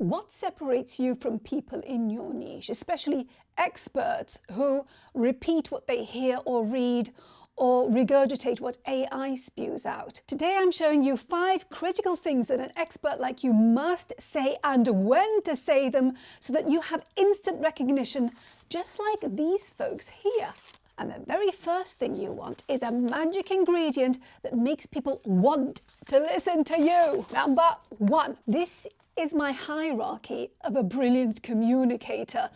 What separates you from people in your niche, especially experts who repeat what they hear or read or regurgitate what AI spews out? Today I'm showing you 5 critical things that an expert like you must say and when to say them so that you have instant recognition, just like these folks here. And the very first thing you want is a magic ingredient that makes people want to listen to you. Number 1. This is my hierarchy of a brilliant communicator.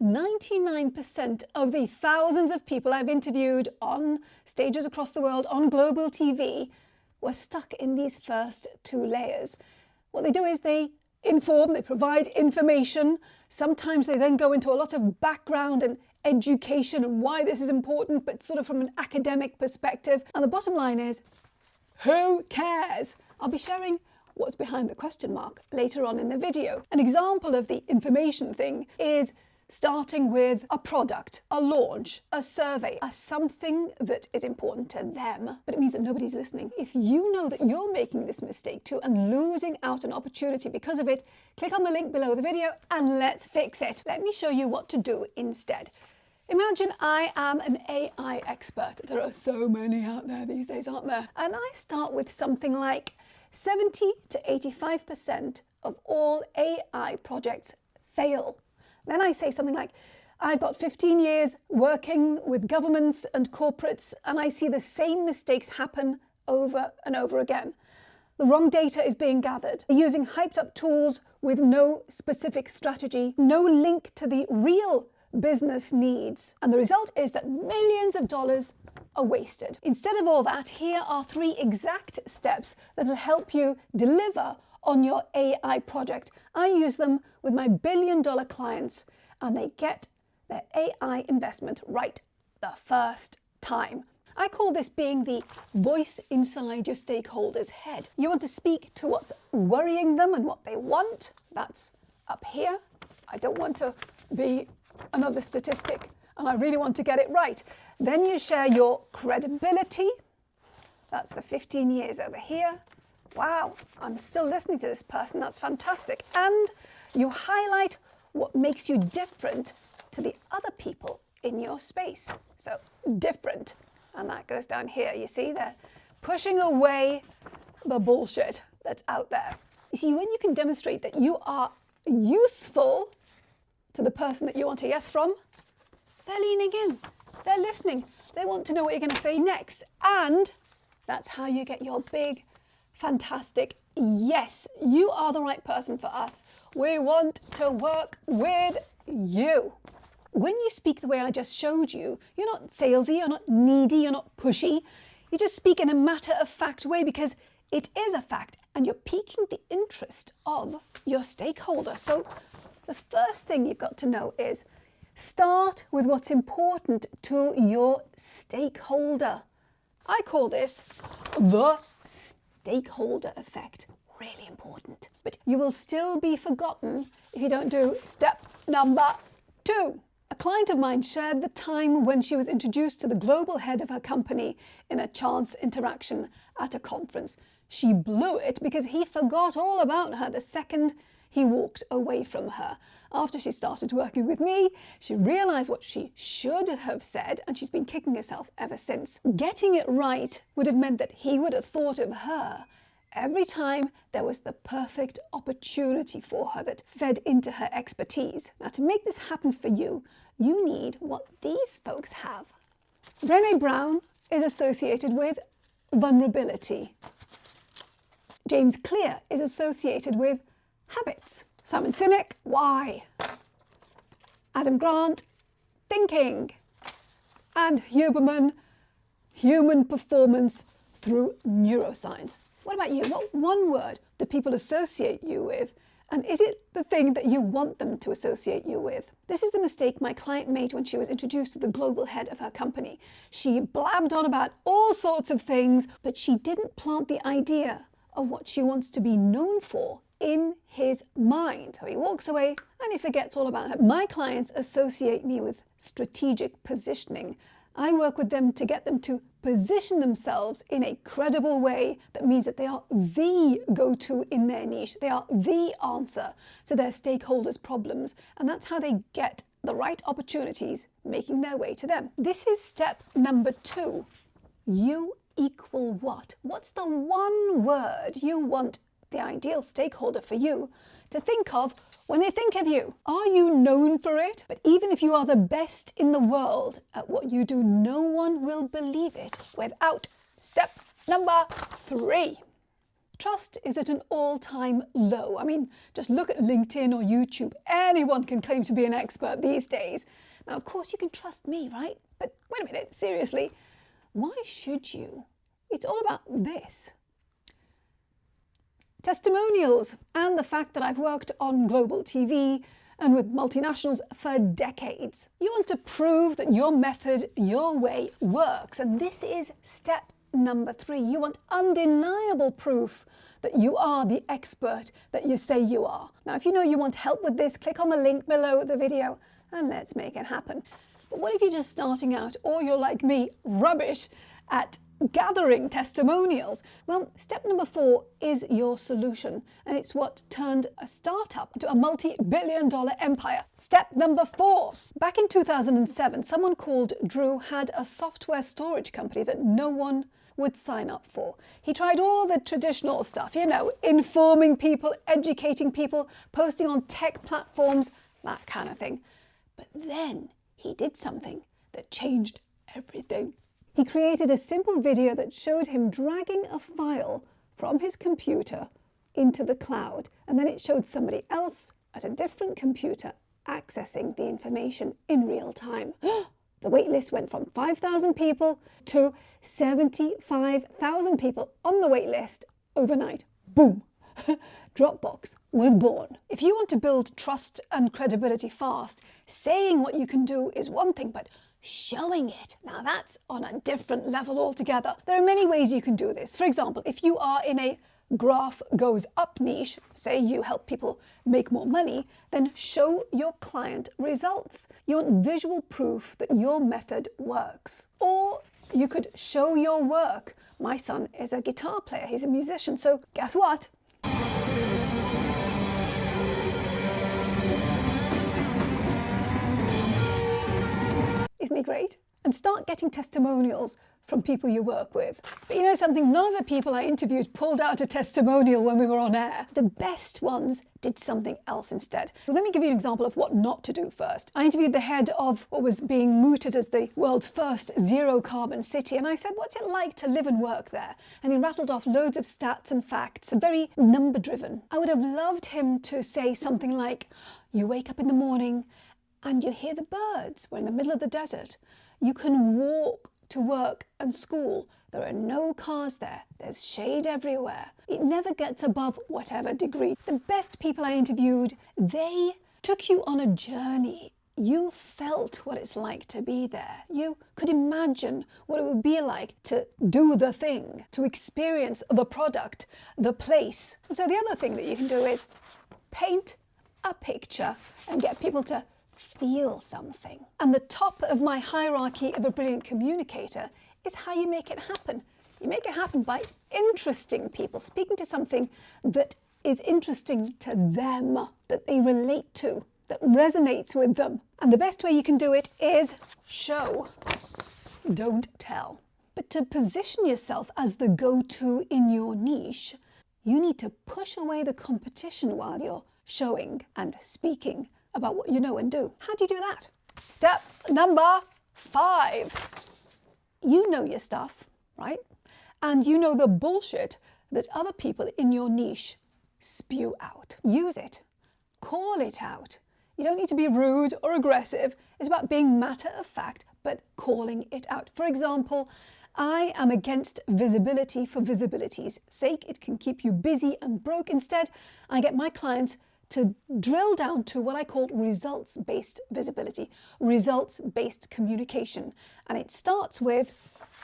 99% of the thousands of people I've interviewed on stages across the world, on global TV, were stuck in these first 2 layers. What they do is they inform, they provide information. Sometimes they then go into a lot of background and education and why this is important, but sort of from an academic perspective. And the bottom line is, who cares? I'll be sharing what's behind the question mark later on in the video. An example of the information thing is starting with a product, a launch, a survey, something that is important to them, but it means that nobody's listening. If you know that you're making this mistake too and losing out an opportunity because of it, click on the link below the video and let's fix it. Let me show you what to do instead. Imagine I am an AI expert. There are so many out there these days, aren't there? And I start with something like 70 to 85% of all AI projects fail. Then I say something like, I've got 15 years working with governments and corporates, and I see the same mistakes happen over and over again. The wrong data is being gathered. They're using hyped up tools with no specific strategy, no link to the real business needs. And the result is that millions of dollars are wasted. Instead of all that, here are 3 exact steps that will help you deliver on your AI project. I use them with my billion-dollar clients and they get their AI investment right the first time. I call this being the voice inside your stakeholder's head. You want to speak to what's worrying them and what they want. That's up here. I don't want to be another statistic and I really want to get it right. Then you share your credibility. That's the 15 years over here. Wow, I'm still listening to this person. That's fantastic. And you highlight what makes you different to the other people in your space. So different. And that goes down here. You see, they're pushing away the bullshit that's out there. You see, when you can demonstrate that you are useful to the person that you want a yes from, they're leaning in, they're listening, they want to know what you're going to say next. And that's how you get your big, fantastic yes, you are the right person for us. We want to work with you. When you speak the way I just showed you, you're not salesy, you're not needy, you're not pushy. You just speak in a matter-of-fact way because it is a fact and you're piquing the interest of your stakeholder. So the first thing you've got to know is start with what's important to your stakeholder. I call this the stakeholder effect. Really important. But you will still be forgotten if you don't do step number 2. A client of mine shared the time when she was introduced to the global head of her company in a chance interaction at a conference. She blew it because he forgot all about her the second he walked away from her. After she started working with me, she realized what she should have said, and she's been kicking herself ever since. Getting it right would have meant that he would have thought of her every time there was the perfect opportunity for her that fed into her expertise. Now, to make this happen for you, you need what these folks have. Brené Brown is associated with vulnerability. James Clear is associated with habits. Simon Sinek, why? Adam Grant, thinking. And Huberman, human performance through neuroscience. What about you? What one word do people associate you with? And is it the thing that you want them to associate you with? This is the mistake my client made when she was introduced to the global head of her company. She blabbed on about all sorts of things, but she didn't plant the idea of what she wants to be known for in his mind. So he walks away and he forgets all about her. My clients associate me with strategic positioning. I work with them to get them to position themselves in a credible way that means that they are the go-to in their niche. They are the answer to their stakeholders' problems, and that's how they get the right opportunities making their way to them. This is step number 2. You equal what? What's the one word you want the ideal stakeholder for you to think of when they think of you? Are you known for it? But even if you are the best in the world at what you do, no one will believe it without step number 3. Trust is at an all-time low. I mean, just look at LinkedIn or YouTube. Anyone can claim to be an expert these days. Now, of course, you can trust me, right? But wait a minute, seriously, why should you? It's all about this. Testimonials and the fact that I've worked on global TV and with multinationals for decades. You want to prove that your method, your way works. And this is step number 3. You want undeniable proof that you are the expert that you say you are. Now, if you know you want help with this, click on the link below the video and let's make it happen. But what if you're just starting out, or you're like me, rubbish at gathering testimonials? Well, step number 4 is your solution, and it's what turned a startup into a multi-billion-dollar empire. Step number 4. Back in 2007, someone called Drew had a software storage company that no one would sign up for. He tried all the traditional stuff, you know, informing people, educating people, posting on tech platforms, that kind of thing. But then he did something that changed everything. He created a simple video that showed him dragging a file from his computer into the cloud, and then it showed somebody else at a different computer accessing the information in real time. The waitlist went from 5,000 people to 75,000 people on the waitlist overnight. Boom! Dropbox was born. If you want to build trust and credibility fast, saying what you can do is one thing, but showing it, now that's on a different level altogether. There are many ways you can do this. For example, if you are in a graph goes up niche, say you help people make more money, then show your client results. You want visual proof that your method works. Or you could show your work. My son is a guitar player, he's a musician, so guess what? Isn't he great? And start getting testimonials from people you work with. But you know something? None of the people I interviewed pulled out a testimonial when we were on air. The best ones did something else instead. Well, let me give you an example of what not to do first. I interviewed the head of what was being mooted as the world's first zero-carbon city, and I said, what's it like to live and work there? And he rattled off loads of stats and facts, very number-driven. I would have loved him to say something like, you wake up in the morning and you hear the birds. We're in the middle of the desert. You can walk to work and school. There are no cars there. There's shade everywhere. It never gets above whatever degree. The best people I interviewed, they took you on a journey. You felt what it's like to be there. You could imagine what it would be like to do the thing, to experience the product, the place. And so the other thing that you can do is paint a picture and get people to feel something. And the top of my hierarchy of a brilliant communicator is how you make it happen. You make it happen by interesting people, speaking to something that is interesting to them, that they relate to, that resonates with them. And the best way you can do it is show, don't tell. But to position yourself as the go-to in your niche, you need to push away the competition while you're showing and speaking about what you know and do. How do you do that? Step number 5. You know your stuff, right? And you know the bullshit that other people in your niche spew out. Use it. Call it out. You don't need to be rude or aggressive. It's about being matter of fact, but calling it out. For example, I am against visibility for visibility's sake. It can keep you busy and broke. Instead, I get my clients to drill down to what I call results-based visibility, results-based communication. And it starts with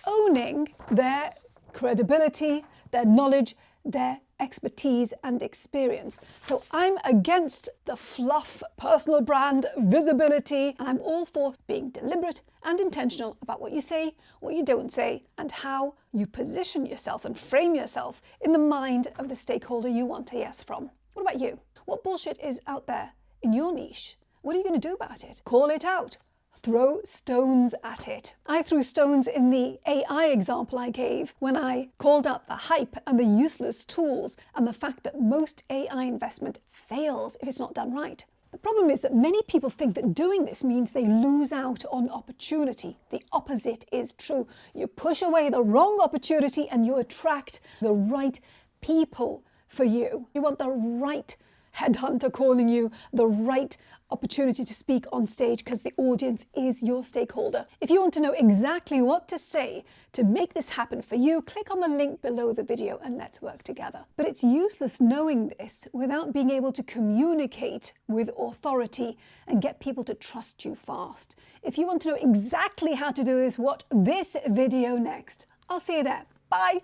owning their credibility, their knowledge, their expertise and experience. So I'm against the fluff, personal brand, visibility, and I'm all for being deliberate and intentional about what you say, what you don't say, and how you position yourself and frame yourself in the mind of the stakeholder you want a yes from. What about you? What bullshit is out there in your niche? What are you going to do about it? Call it out. Throw stones at it. I threw stones in the AI example I gave when I called out the hype and the useless tools and the fact that most AI investment fails if it's not done right. The problem is that many people think that doing this means they lose out on opportunity. The opposite is true. You push away the wrong opportunity and you attract the right people for you. You want the right headhunter calling you, the right opportunity to speak on stage because the audience is your stakeholder. If you want to know exactly what to say to make this happen for you, click on the link below the video and let's work together. But it's useless knowing this without being able to communicate with authority and get people to trust you fast. If you want to know exactly how to do this, watch this video next. I'll see you there. Bye.